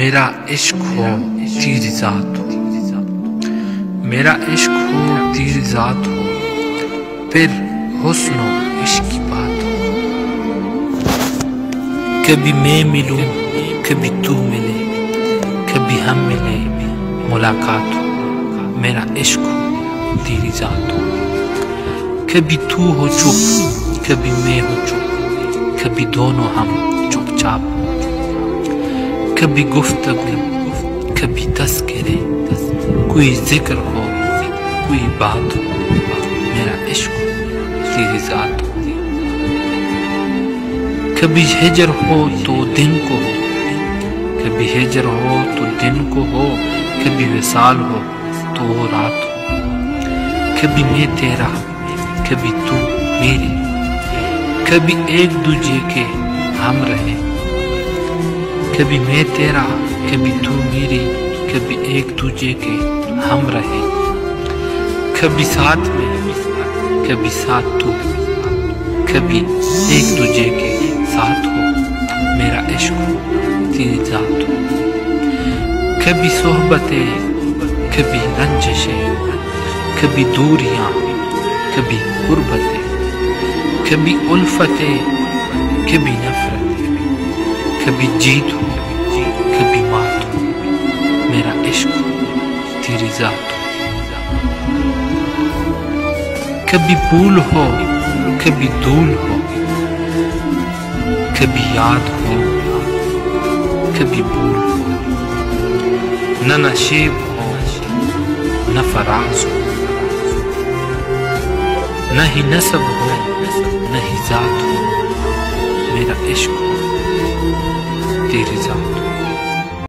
میرا عشق ہو تیری ذات ہو، میرا عشق ہو تیری ذات ہو، پھر حسن و عشق کی بات ہو۔ کبھی میں ملوں کبھی تو ملے، کبھی ہم ملے ملاقات ہو، میرا عشق ہو تیری ذات ہو۔ کبھی تو ہو چپ کبھی میں ہو چپ، کبھی دونوں ہم چپ چاپ، کبھی گفتگو کبھی تذکرے، کوئی ذکر ہو کوئی بات ہو، میرا عشق ہو تیری ذات ہو۔ کبھی ہجر ہو تو دن کو ہو، کبھی ہجر ہو تو دن کو ہو، کبھی وصال ہو تو وہ رات ہو۔ کبھی میں تیرا کبھی تو میری، کبھی ایک دوجے کے ہم رہے، کبھی میں تیرا کبھی تو میری، کبھی ایک دوجے کے ہم رہے، کبھی ساتھ میں کبھی ساتھ تو، کبھی ایک دوجے کے ساتھ ہو، میرا عشق ہو تیری ذات ہو۔ کبھی صحبتیں کبھی رنجشیں، کبھی دوریاں کبھی قربتیں، کبھی الفتیں کبھی نفرت، کبھی جیت ہو کبھی مات ہو، میرا عشق ہو تیری ذات ہو۔ کبھی بھول ہو کبھی دھول ہو، کبھی یاد ہو کبھی بھول ہو، نہ نشیب ہو نہ فراز ہو، نہ ہی نسب ہو نہ ہی ذات ہو، میرا عشق ہو تیری ذات۔